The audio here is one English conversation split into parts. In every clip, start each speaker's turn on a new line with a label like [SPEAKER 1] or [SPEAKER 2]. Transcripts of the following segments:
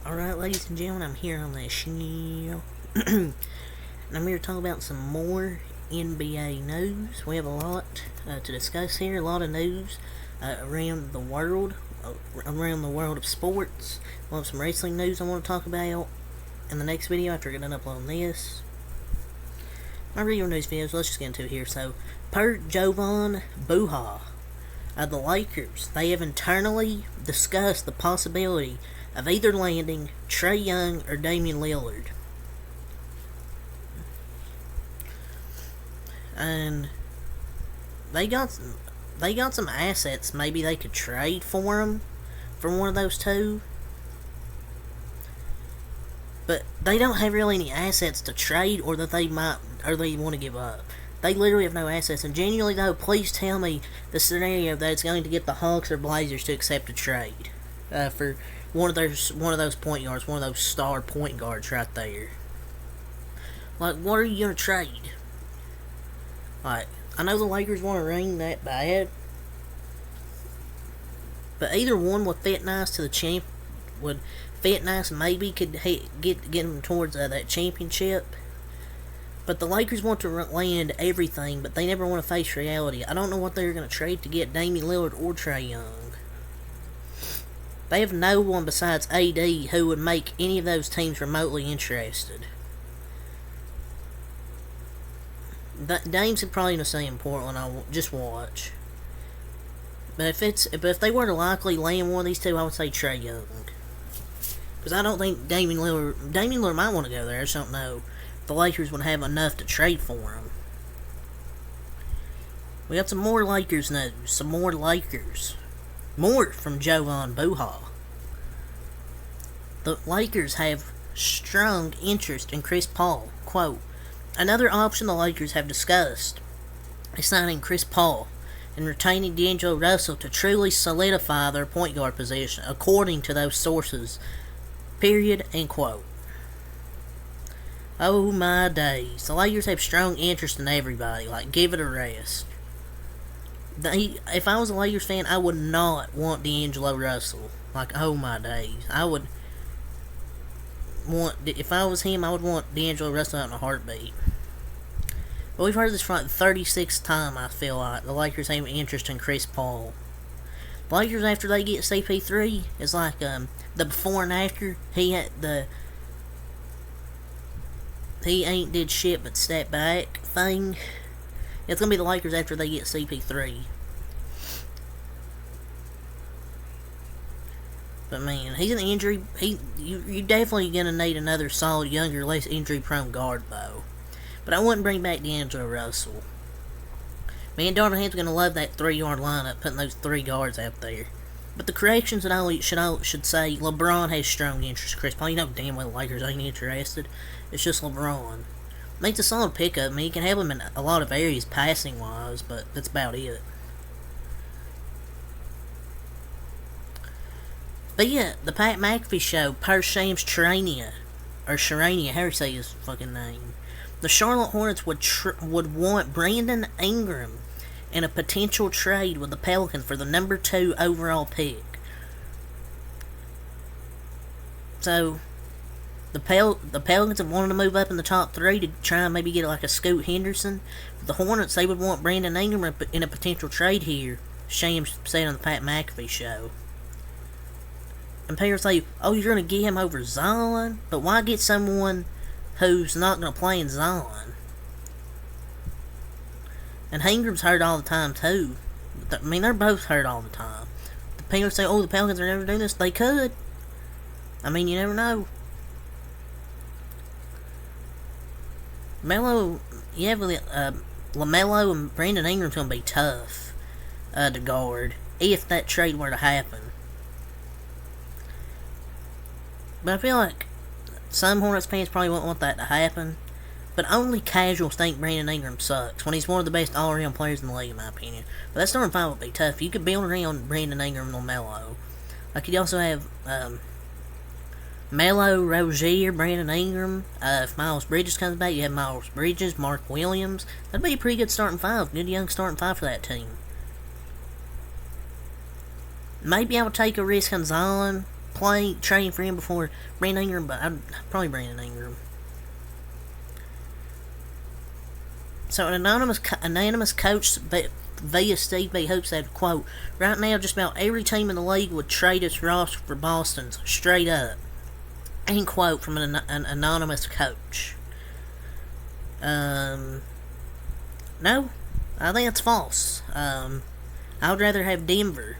[SPEAKER 1] Alright, ladies and gentlemen, I'm here on the show. And I'm here to talk about some more NBA news. We have a lot to discuss here, a lot of news around the world, of sports. We'll have some wrestling news I want to talk about in the next video after I get done uploading this. My regular news videos, let's just get into it here. So, per Jovan Buha of the Lakers, they have internally discussed the possibility of either landing Trae Young or Damian Lillard. And they got some assets maybe they could trade for him, for one of those two. But they don't have really any assets to trade or that they want to give up. They literally have no assets. And genuinely though, please tell me the scenario that it's going to get the Hawks or Blazers to accept a trade for one of those point guards, one of those star point guards right there. Like, what are you gonna trade? Like, I know the Lakers want a ring that bad, but either one would fit nice to the champ. Would fit nice, maybe could get them towards that championship. But the Lakers want to land everything, but they never want to face reality. I don't know what they're going to trade to get Damian Lillard or Trae Young. They have no one besides AD who would make any of those teams remotely interested. Dame's probably going to stay in Portland. I'll just watch. But if they were to likely land one of these two, I would say Trae Young. Because I don't think Damian Lillard might want to go there. I just don't know. The Lakers would have enough to trade for him. We got some more Lakers news. Some more Lakers. More from Jovan Buha. The Lakers have strong interest in Chris Paul. Quote, another option the Lakers have discussed is signing Chris Paul and retaining D'Angelo Russell to truly solidify their point guard position, according to those sources. Period, end quote. Oh my days. The Lakers have strong interest in everybody. Like, give it a rest. If I was a Lakers fan, I would not want D'Angelo Russell. Like, oh my days. If I was him, I would want D'Angelo Russell out in a heartbeat. But we've heard this for like the 36th time, I feel like. The Lakers have interest in Chris Paul. The Lakers, after they get CP3, is like the before and after. He ain't did shit but step back thing. It's gonna be the Lakers after they get CP3. But man, he's an injury. You definitely gonna need another solid, younger, less injury-prone guard though. But I wouldn't bring back D'Angelo Russell. Me and Darvin Ham's gonna love that 3-yard lineup, putting those 3 guards out there. But the corrections that I should say, LeBron has strong interest in Chris Paul. You know damn well the Lakers ain't interested. It's just LeBron. I mean, it's a solid pickup. I mean, you can help him in a lot of areas passing-wise, but that's about it. But yeah, the Pat McAfee show, per Shams Charania, how do you say his fucking name? The Charlotte Hornets would want Brandon Ingram in a potential trade with the Pelicans for the number 2 overall pick. So, the Pelicans have wanted to move up in the top 3 to try and maybe get like a Scoot Henderson. The Hornets, they would want Brandon Ingram in a potential trade here. Shams said on the Pat McAfee show. And people say, oh, you're going to get him over Zion? But why get someone who's not going to play in Zion? And Ingram's hurt all the time, too. I mean, they're both hurt all the time. The people say, oh, the Pelicans are never doing this. They could. I mean, you never know. LaMelo and Brandon Ingram's going to be tough to guard if that trade were to happen. But I feel like some Hornets fans probably won't want that to happen. But only casuals think Brandon Ingram sucks when he's one of the best all-around players in the league, in my opinion. But that starting five would be tough. You could build around Brandon Ingram and LaMelo. Like, you also have Melo, Rozier, Brandon Ingram. If Miles Bridges comes back, you have Miles Bridges, Mark Williams. That'd be a pretty good starting five. Good young starting five for that team. Maybe I would take a risk on Zion, trading for him before Brandon Ingram, but I'd probably Brandon Ingram. So an anonymous coach via Steve B. Hoop said, quote, right now just about every team in the league would trade its roster for Boston's, straight up. End quote from an anonymous coach. No, I think that's false. I would rather have Denver.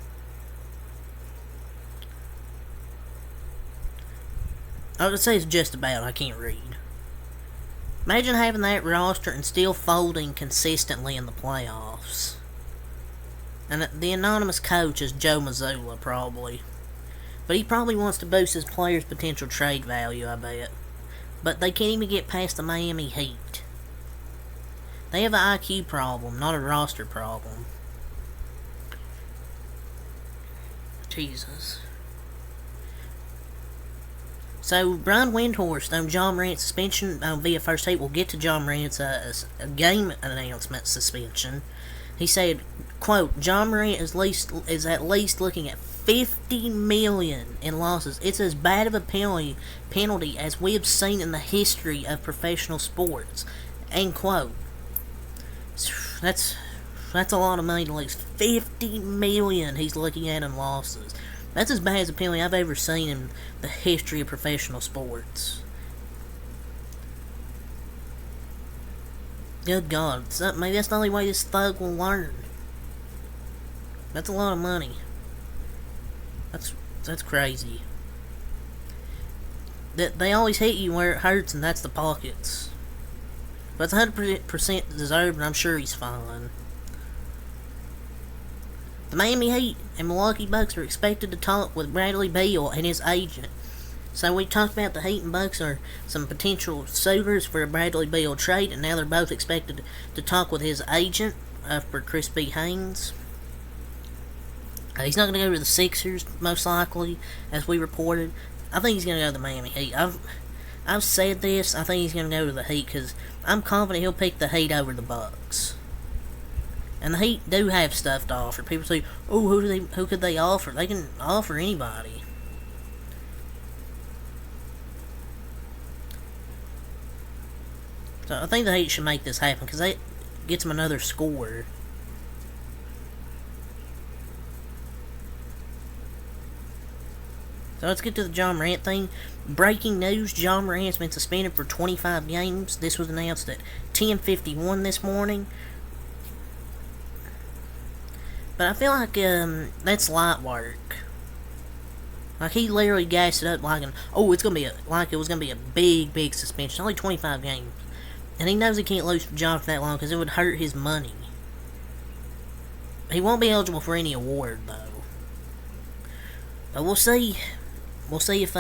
[SPEAKER 1] I would say it's just about, I can't read. Imagine having that roster and still folding consistently in the playoffs. And the anonymous coach is Joe Mazzulla, probably. But he probably wants to boost his players' potential trade value, I bet. But they can't even get past the Miami Heat. They have an IQ problem, not a roster problem. Jesus. So, Brian Windhorst on John Morant's suspension via First Take. We'll get to John Morant's game announcement suspension. He said, quote, John Morant is at least looking at $50 million in losses. It's as bad of a penalty as we have seen in the history of professional sports. End quote. That's a lot of money to lose. $50 million he's looking at in losses. That's as bad as a penalty I've ever seen in the history of professional sports. Good God. Maybe that's the only way this thug will learn. That's a lot of money. That's crazy. They always hit you where it hurts, and that's the pockets. But it's 100% deserved, and I'm sure he's fine. The Miami Heat and Milwaukee Bucks are expected to talk with Bradley Beal and his agent. So we talked about the Heat and Bucks are some potential suitors for a Bradley Beal trade, and now they're both expected to talk with his agent for Chris B. Haynes. He's not going to go to the Sixers, most likely, as we reported. I think he's going to go to the Miami Heat. I've said this. I think he's going to go to the Heat because I'm confident he'll pick the Heat over the Bucks. And the Heat do have stuff to offer. People say, "Oh, who could they offer?" They can offer anybody. So I think the Heat should make this happen because that gets them another score. So let's get to the John Morant thing. Breaking news, John Morant's been suspended for 25 games. This was announced at 10:51 this morning. But I feel like that's light work. Like he literally gassed it up like it was gonna be a big suspension. Only 25 games, and he knows he can't lose the job for that long because it would hurt his money. He won't be eligible for any award though. But we'll see. We'll see if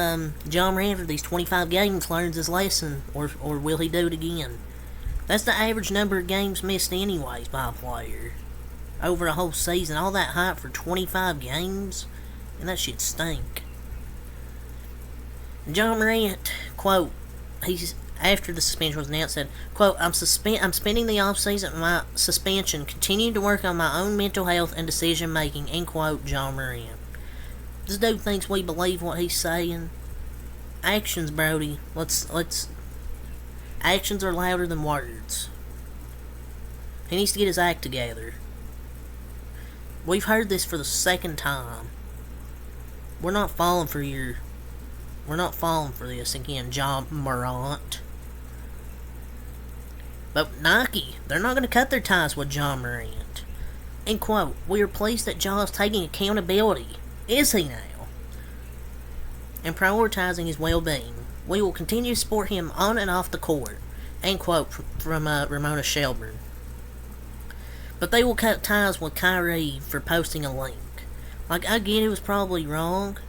[SPEAKER 1] John Morant for these 25 games learns his lesson, or will he do it again? That's the average number of games missed anyways by a player. Over a whole season, all that hype for 25 games, and that shit stink. John Morant, quote, he's after the suspension was announced, said, quote, I'm spending the off-season of my suspension continuing to work on my own mental health and decision making, end quote, John Morant. This dude thinks we believe what he's saying. Actions, Brody. Actions are louder than words. He needs to get his act together. We've heard this for the second time. We're not falling for this again, John Morant. But Nike, they're not going to cut their ties with John Morant. End quote. We are pleased that John is taking accountability. Is he now? And prioritizing his well-being. We will continue to support him on and off the court. End quote from Ramona Shelburne. But they will cut ties with Kyrie for posting a link. Like, I get it was probably wrong.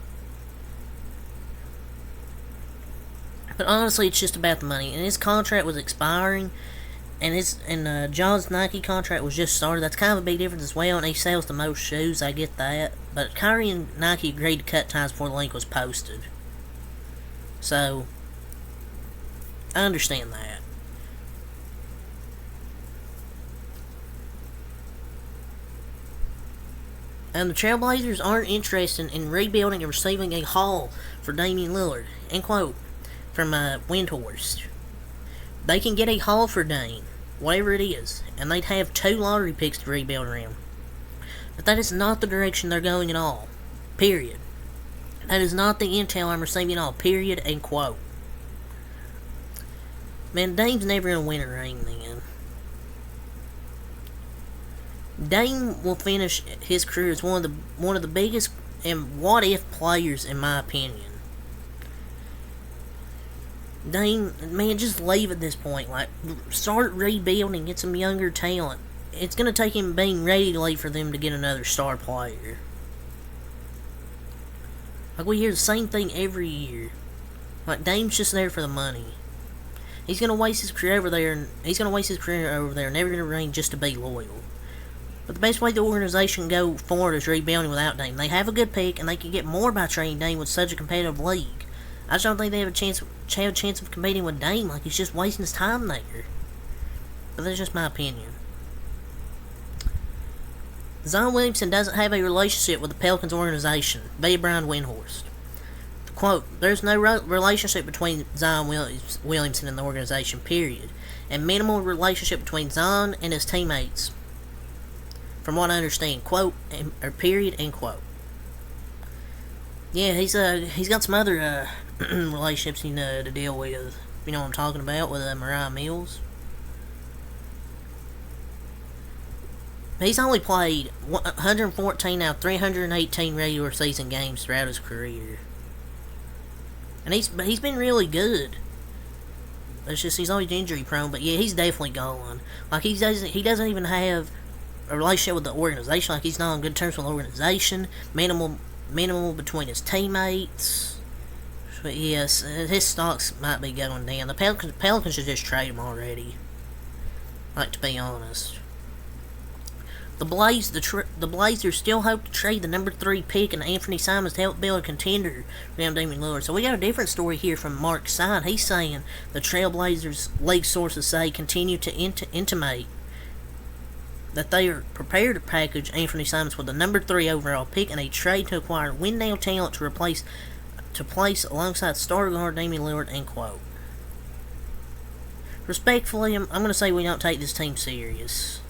[SPEAKER 1] But honestly, it's just about the money. And his contract was expiring. And John's Nike contract was just started. That's kind of a big difference as well. And he sells the most shoes, I get that. But Kyrie and Nike agreed to cut ties before the link was posted. So, I understand that. And the Trailblazers aren't interested in rebuilding and receiving a haul for Damian Lillard. End quote from Windhorst. They can get a haul for Dame, whatever it is, and they'd have 2 lottery picks to rebuild around. But that is not the direction they're going at all. Period. That is not the intel I'm receiving at all. Period. End quote. Man, Dame's never gonna win a ring, man. Dame will finish his career as one of the biggest and what if players, in my opinion. Dame, man, just leave at this point. Like, start rebuilding, get some younger talent. It's gonna take him being ready to leave for them to get another star player. Like, we hear the same thing every year. Like, Dame's just there for the money. He's gonna waste his career over there, never gonna ring just to be loyal. But the best way the organization can go forward is rebuilding without Dame. They have a good pick, and they can get more by trading Dame with such a competitive league. I just don't think they have a chance of competing with Dame. Like, he's just wasting his time there. But that's just my opinion. Zion Williamson doesn't have a relationship with the Pelicans organization, via Brian Windhorst. Quote, there's no relationship between Zion Williamson and the organization, period. And minimal relationship between Zion and his teammates, from what I understand. Quote, or period, end quote. Yeah, he's got some other relationships to deal with. You know what I'm talking about, with Mariah Mills. He's only played 114 out of 318 regular season games throughout his career. And he's been really good. It's just he's always injury prone, but yeah, he's definitely gone. Like, he doesn't even have a relationship with the organization. Like, he's not on good terms with the organization. Minimal between his teammates. But yes, his stocks might be going down. The Pelicans should just trade him already. Like, to be honest. The Blazers still hope to trade the number 3 pick and Anthony Simons to help build a contender around Damian Lillard. So we got a different story here from Mark Stein. He's saying the Trailblazers, league sources say, continue to intimate that they are prepared to package Anthony Simons with the number 3 overall pick and a trade to acquire win-now talent to place alongside star guard Damian Lillard, end quote. Respectfully, I'm going to say we don't take this team serious.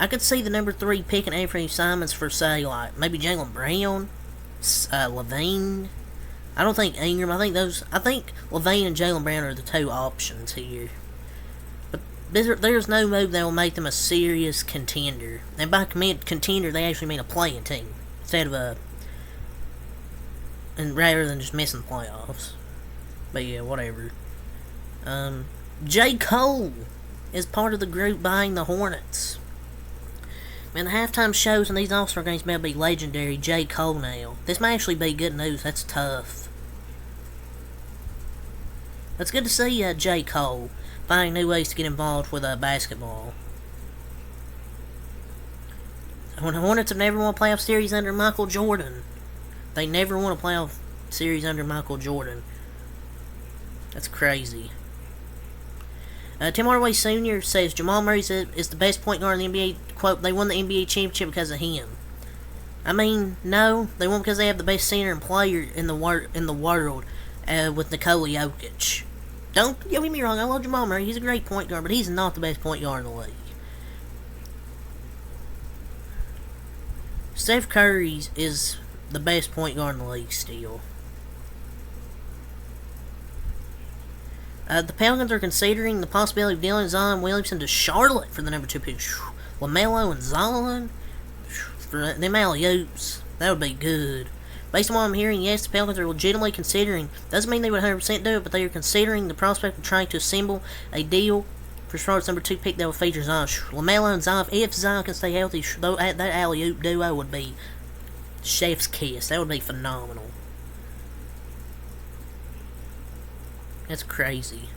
[SPEAKER 1] I could see the number 3 pick and Anthony Simons for, say, like, maybe Jaylen Brown, Levine. I don't think Ingram. I think Levine and Jaylen Brown are the 2 options here. But there's no move that will make them a serious contender. And by contender, they actually mean a playing team instead of and rather than just missing the playoffs. But yeah, whatever. J. Cole is part of the group buying the Hornets. Man, the halftime shows in these All-Star games may be legendary. J. Cole now. This may actually be good news. That's tough. It's good to see J. Cole finding new ways to get involved with basketball. When the Hornets have never won a playoff series under Michael Jordan. They never won a playoff series under Michael Jordan. That's crazy. Tim Hardaway Sr. says Jamal Murray is the best point guard in the NBA. Quote, they won the NBA championship because of him. I mean, no, they won because they have the best center and player in the world with Nikola Jokic. Don't get me wrong, I love Jamal Murray. He's a great point guard, but he's not the best point guard in the league. Steph Curry is the best point guard in the league still. The Pelicans are considering the possibility of dealing Zion Williamson to Charlotte for the number 2 pick. LaMelo and Zion for them alley-oops. That would be good. Based on what I'm hearing, yes, the Pelicans are legitimately considering. Doesn't mean they would 100% do it, but they are considering the prospect of trying to assemble a deal for Charlotte's number 2 pick that will feature Zion. LaMelo and Zion, if Zion can stay healthy, that alley-oop duo would be chef's kiss. That would be phenomenal. That's crazy.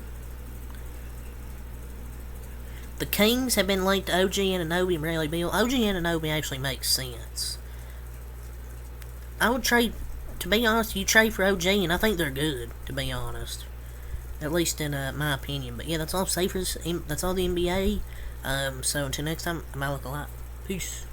[SPEAKER 1] The Kings have been linked to OG Anunoby and Bradley Beal. OG Anunoby actually makes sense. I would trade, to be honest, you trade for OG, and I think they're good, to be honest. At least in my opinion. But yeah, that's all safe. That's all the NBA. So until next time, I'm Alec a lot. Peace.